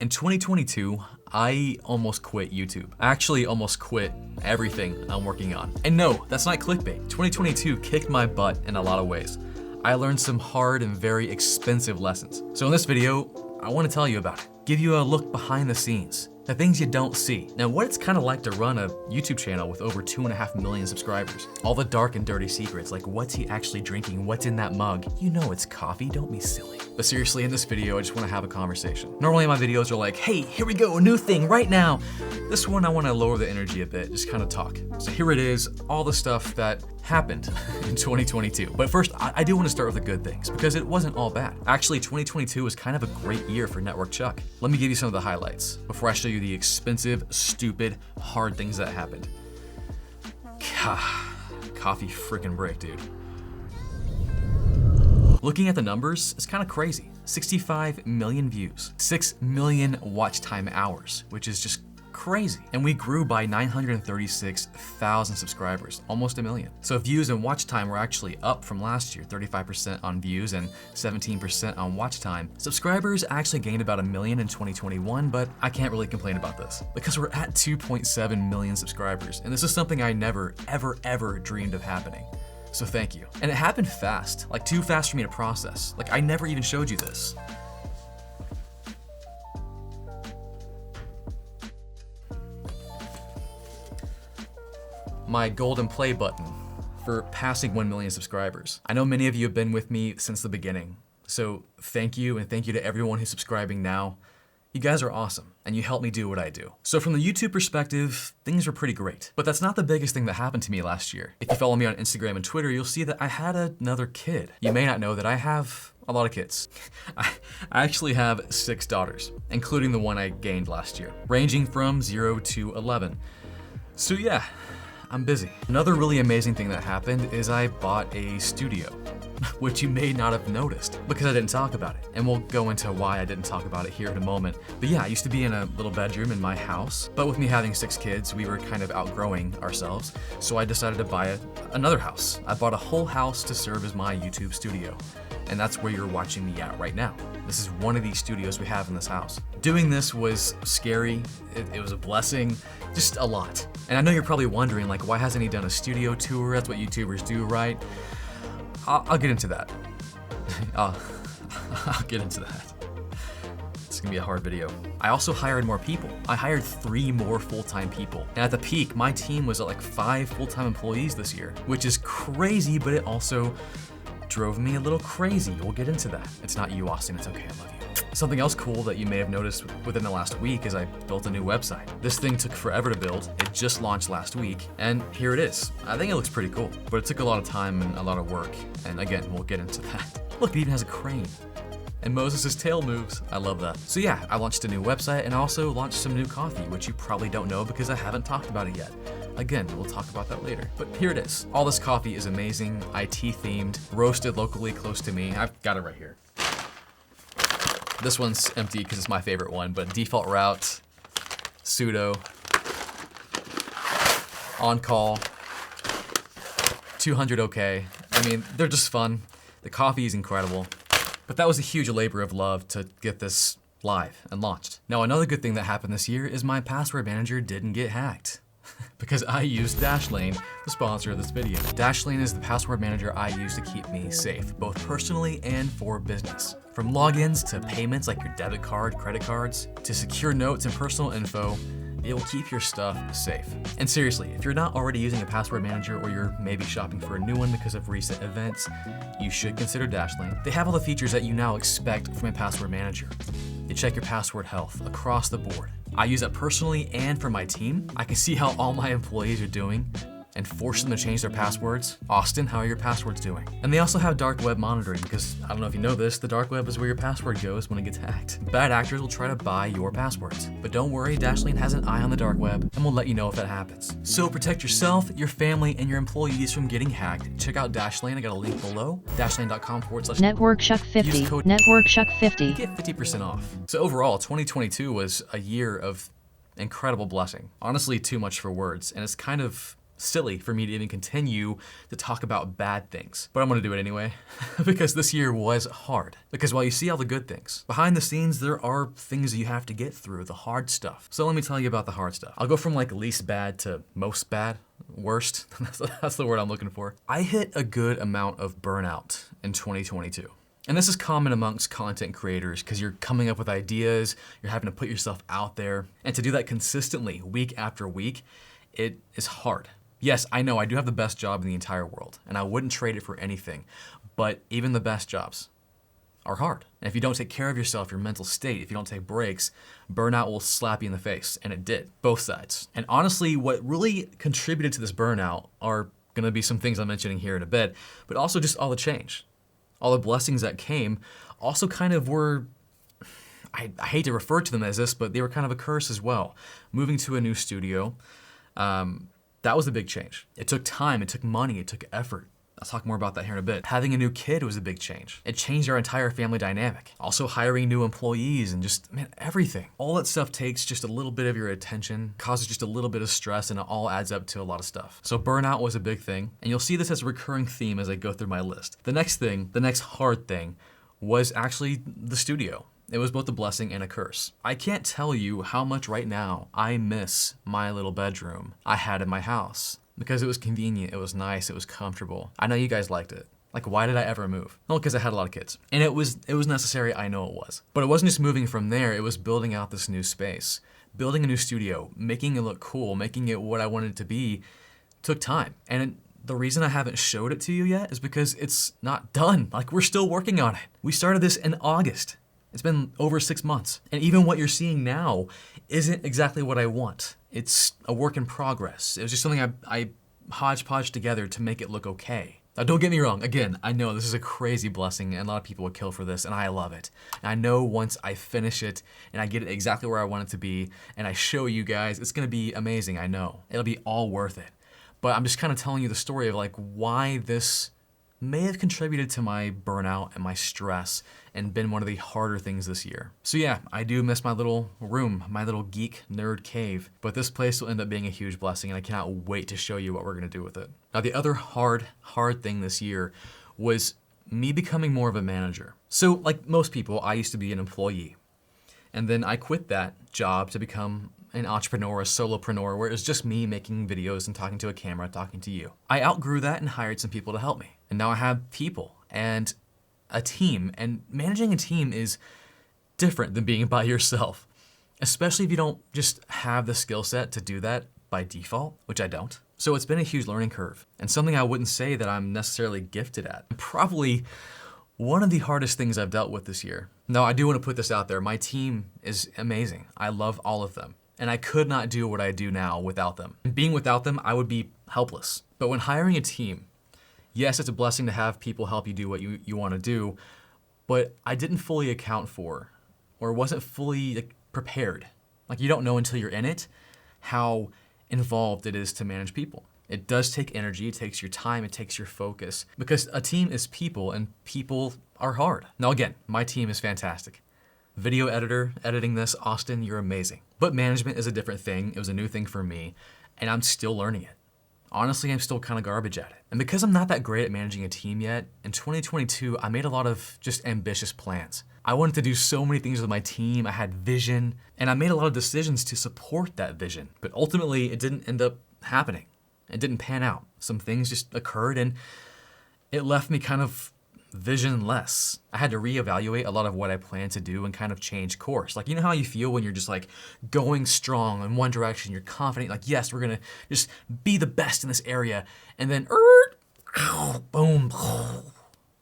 In 2022, I almost quit YouTube. I actually almost quit everything I'm working on. And no, that's not clickbait. 2022 kicked my butt in a lot of ways. I learned some hard and very expensive lessons. So in this video, I want to tell you about it. Give you a look behind the scenes, the things you don't see. Now, what it's kind of like to run a YouTube channel with over 2.5 million subscribers. All the dark and dirty secrets, like what's he actually drinking, what's in that mug. You know it's coffee, don't be silly. But seriously, in this video, I just want to have a conversation. Normally my videos are like, hey, here we go, a new thing right now. This one, I want to lower the energy a bit, just kind of talk. So here it is, all the stuff that happened in 2022. But first, I do want to start with the good things because it wasn't all bad. Actually, 2022 was kind of a great year for NetworkChuck. Let me give you some of the highlights before I show you the expensive, stupid, hard things that happened. Coffee freaking break, dude. Looking at the numbers, it's kind of crazy. 65 million views, 6 million watch time hours, which is just crazy. And we grew by 936,000 subscribers, almost a million. So views and watch time were actually up from last year, 35% on views and 17% on watch time. Subscribers actually gained about 1 million in 2021, but I can't really complain about this because we're at 2.7 million subscribers. And this is something I never, ever dreamed of happening. So thank you. And it happened fast, like too fast for me to process. Like I never even showed you this. My golden play button for passing 1 million subscribers. I know many of you have been with me since the beginning. So thank you, and thank you to everyone who's subscribing now. You guys are awesome, and you help me do what I do. So from the YouTube perspective, things are pretty great. But that's not the biggest thing that happened to me last year. If you follow me on Instagram and Twitter, you'll see that I had another kid. You may not know that I have a lot of kids. I actually have 6 daughters, including the one I gained last year, ranging from 0 to 11. So yeah, I'm busy. Another really amazing thing that happened is I bought a studio, which you may not have noticed because I didn't talk about it. And we'll go into why I didn't talk about it here in a moment. But yeah, I used to be in a little bedroom in my house, but with me having 6 kids, we were kind of outgrowing ourselves. So I decided to buy another house. I bought a whole house to serve as my YouTube studio. And that's where you're watching me at right now. This is one of these studios we have in this house. Doing this was scary, it was a blessing, just a lot. And I know you're probably wondering, like, why hasn't he done a studio tour? That's what YouTubers do, right? I'll get into that. I'll get into that. It's gonna be a hard video. I also hired more people. I hired 3 more full-time people. And at the peak, my team was at like 5 full-time employees this year, which is crazy, but it also drove me a little crazy. We'll get into that. It's not you, Austin. It's okay. I love you. Something else cool that you may have noticed within the last week is I built a new website. This thing took forever to build. It just launched last week, and here it is. I think it looks pretty cool, but it took a lot of time and a lot of work. And again, we'll get into that. Look, it even has a crane. And Moses' tail moves. I love that. So yeah, I launched a new website and also launched some new coffee, which you probably don't know because I haven't talked about it yet. Again, we'll talk about that later. But here it is. All this coffee is amazing, IT themed, roasted locally close to me. I've got it right here. This one's empty because it's my favorite one, but default route, sudo, on call, 200 OK. I mean, they're just fun. The coffee is incredible. But that was a huge labor of love to get this live and launched. Now, another good thing that happened this year is my password manager didn't get hacked. Because I used Dashlane, the sponsor of this video. Dashlane is the password manager I use to keep me safe, both personally and for business. From logins to payments like your debit card, credit cards, to secure notes and personal info, it will keep your stuff safe. And seriously, if you're not already using a password manager or you're maybe shopping for a new one because of recent events, you should consider Dashlane. They have all the features that you now expect from a password manager. They check your password health across the board. I use it personally and for my team. I can see how all my employees are doing and force them to change their passwords. Austin, how are your passwords doing? And they also have dark web monitoring because, I don't know if you know this, the dark web is where your password goes when it gets hacked. Bad actors will try to buy your passwords. But don't worry, Dashlane has an eye on the dark web and will let you know if that happens. So protect yourself, your family, and your employees from getting hacked. Check out Dashlane, I got a link below, dashlane.com/NetworkChuck50. Use code NetworkChuck50. Get 50% off. So overall, 2022 was a year of incredible blessing. Honestly, too much for words, and it's kind of silly for me to even continue to talk about bad things. But I'm gonna do it anyway, because this year was hard. Because while you see all the good things, behind the scenes there are things that you have to get through, the hard stuff. So let me tell you about the hard stuff. I'll go from like least bad to most bad, worst. That's the word I'm looking for. I hit a good amount of burnout in 2022. And this is common amongst content creators because you're coming up with ideas, you're having to put yourself out there. And to do that consistently, week after week, it is hard. Yes, I know I do have the best job in the entire world, and I wouldn't trade it for anything, but even the best jobs are hard. And if you don't take care of yourself, your mental state, if you don't take breaks, burnout will slap you in the face, and it did, both sides. And honestly, what really contributed to this burnout are gonna be some things I'm mentioning here in a bit, but also just all the change. All the blessings that came also kind of were, I hate to refer to them as this, but they were kind of a curse as well. Moving to a new studio, that was a big change. It took time, it took money, it took effort. I'll talk more about that here in a bit. Having a new kid was a big change. It changed our entire family dynamic. Also hiring new employees and just, man, everything. All that stuff takes just a little bit of your attention, causes just a little bit of stress, and it all adds up to a lot of stuff. So burnout was a big thing, and you'll see this as a recurring theme as I go through my list. The next thing, the next hard thing, was actually the studio. It was both a blessing and a curse. I can't tell you how much right now I miss my little bedroom I had in my house because it was convenient, it was nice, it was comfortable. I know you guys liked it. Like, why did I ever move? Well, because I had a lot of kids. And it was necessary, I know it was. But it wasn't just moving from there, it was building out this new space. Building a new studio, making it look cool, making it what I wanted it to be, took time. And the reason I haven't showed it to you yet is because it's not done. Like, we're still working on it. We started this in August. It's been over 6 months. And even what you're seeing now isn't exactly what I want. It's a work in progress. It was just something I hodgepodge together to make it look okay. Now don't get me wrong, again, I know this is a crazy blessing and a lot of people would kill for this and I love it. And I know once I finish it and I get it exactly where I want it to be and I show you guys, it's gonna be amazing, I know. It'll be all worth it. But I'm just kind of telling you the story of like why this may have contributed to my burnout and my stress and been one of the harder things this year. So yeah, I do miss my little room, my little geek nerd cave, but this place will end up being a huge blessing and I cannot wait to show you what we're gonna do with it. Now the other hard thing this year was me becoming more of a manager. So like most people, I used to be an employee. And then I quit that job to become an entrepreneur, a solopreneur, where it was just me making videos and talking to a camera, talking to you. I outgrew that and hired some people to help me. And now I have people and a team, and managing a team is different than being by yourself, especially if you don't just have the skill set to do that by default, which I don't. So it's been a huge learning curve and something I wouldn't say that I'm necessarily gifted at. Probably one of the hardest things I've dealt with this year. Now, I do want to put this out there. My team is amazing. I love all of them. And I could not do what I do now without them. And being without them, I would be helpless. But when hiring a team, yes, it's a blessing to have people help you do what you want to do, but I didn't fully account for or wasn't fully prepared. Like you don't know until you're in it how involved it is to manage people. It does take energy, it takes your time, it takes your focus because a team is people and people are hard. Now again, my team is fantastic. Video editor, editing this, Austin, you're amazing. But management is a different thing. It was a new thing for me, and I'm still learning it. Honestly, I'm still kind of garbage at it. And because I'm not that great at managing a team yet, in 2022, I made a lot of just ambitious plans. I wanted to do so many things with my team, I had vision, and I made a lot of decisions to support that vision. But ultimately, it didn't end up happening. It didn't pan out. Some things just occurred, and it left me kind of visionless. I had to reevaluate a lot of what I planned to do and kind of change course. Like, you know how you feel when you're just like going strong in one direction, you're confident, like, yes, we're gonna just be the best in this area. And then, boom.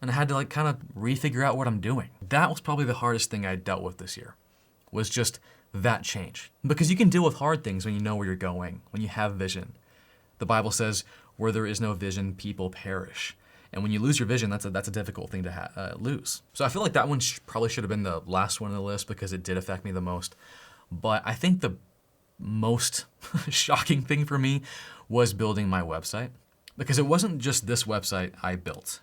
And I had to like kind of refigure out what I'm doing. That was probably the hardest thing I dealt with this year, was just that change. Because you can deal with hard things when you know where you're going, when you have vision. The Bible says, where there is no vision, people perish. And when you lose your vision, that's a difficult thing to lose. So I feel like that one probably should have been the last one on the list because it did affect me the most. But I think the most shocking thing for me was building my website. Because it wasn't just this website I built.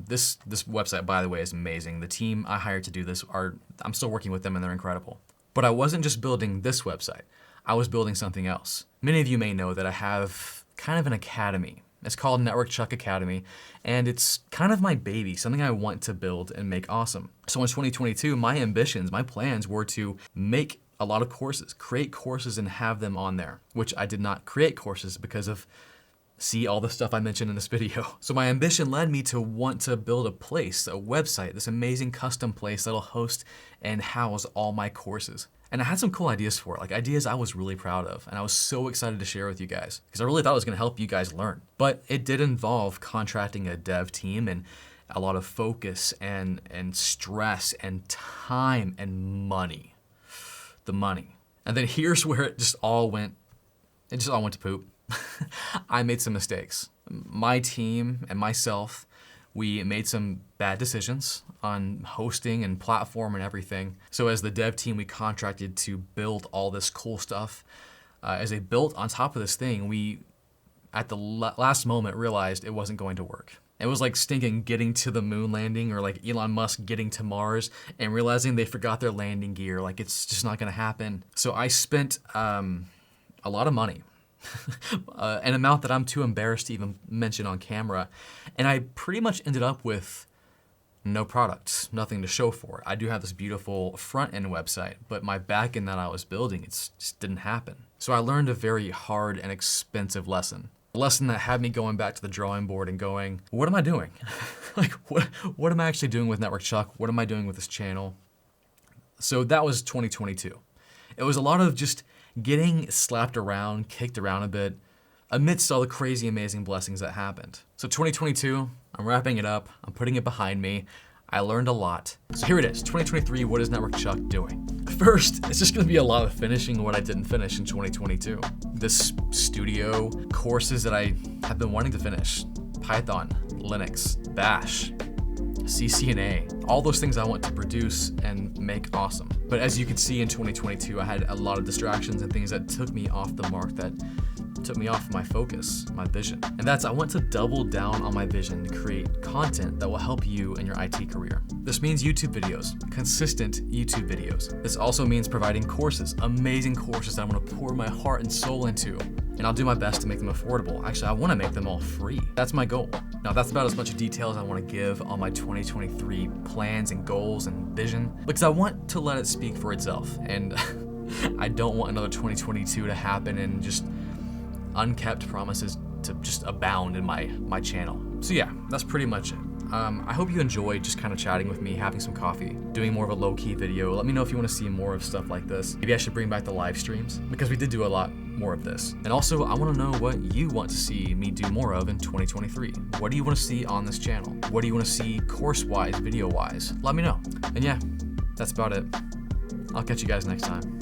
This website, by the way, is amazing. The team I hired to do this I'm still working with them and they're incredible. But I wasn't just building this website. I was building something else. Many of you may know that I have kind of an academy. It's called NetworkChuck Academy, and it's kind of my baby, something I want to build and make awesome. So in 2022, my ambitions, my plans were to make a lot of courses, create courses and have them on there, which I did not create courses because of all the stuff I mentioned in this video. So my ambition led me to want to build a place, a website, this amazing custom place that'll host and house all my courses. And I had some cool ideas for it, like ideas I was really proud of, and I was so excited to share with you guys because I really thought it was gonna help you guys learn. But it did involve contracting a dev team and a lot of focus and stress and time and money. The money. And then here's where it just all went to poop. I made some mistakes. My team and myself, we made some bad decisions on hosting and platform and everything. So as the dev team, we contracted to build all this cool stuff. As they built on top of this thing, we, at the last moment, realized it wasn't going to work. It was like stinking getting to the moon landing, or like Elon Musk getting to Mars and realizing they forgot their landing gear. Like, it's just not gonna happen. So I spent a lot of money. An amount that I'm too embarrassed to even mention on camera. And I pretty much ended up with no products, nothing to show for it. I do have this beautiful front end website, but my back end that I was building, it just didn't happen. So I learned a very hard and expensive lesson. A lesson that had me going back to the drawing board and going, what am I doing? Like, what am I actually doing with NetworkChuck? What am I doing with this channel? So that was 2022. It was a lot of just getting slapped around, kicked around a bit, amidst all the crazy, amazing blessings that happened. So 2022, I'm wrapping it up. I'm putting it behind me. I learned a lot. So here it is, 2023, what is NetworkChuck doing? First, it's just gonna be a lot of finishing what I didn't finish in 2022. This studio, courses that I have been wanting to finish, Python, Linux, Bash, CCNA, all those things I want to produce and make awesome. But as you can see in 2022, I had a lot of distractions and things that took me off the mark, that took me off my focus, my vision. And that's, I want to double down on my vision to create content that will help you in your IT career. This means YouTube videos, consistent YouTube videos. This also means providing courses, amazing courses that I'm gonna pour my heart and soul into. And I'll do my best to make them affordable. Actually, I wanna make them all free. That's my goal. Now, that's about as much detail as I wanna give on my 2023 plans and goals and vision, because I want to let it speak for itself. And I don't want another 2022 to happen and just unkept promises to just abound in my channel. So yeah, that's pretty much it. I hope you enjoyed just kind of chatting with me, having some coffee, doing more of a low-key video. Let me know if you want to see more of stuff like this. Maybe I should bring back the live streams, because we did do a lot more of this. And also, I want to know what you want to see me do more of in 2023. What do you want to see on this channel? What do you want to see course-wise, video-wise? Let me know. And yeah, that's about it. I'll catch you guys next time.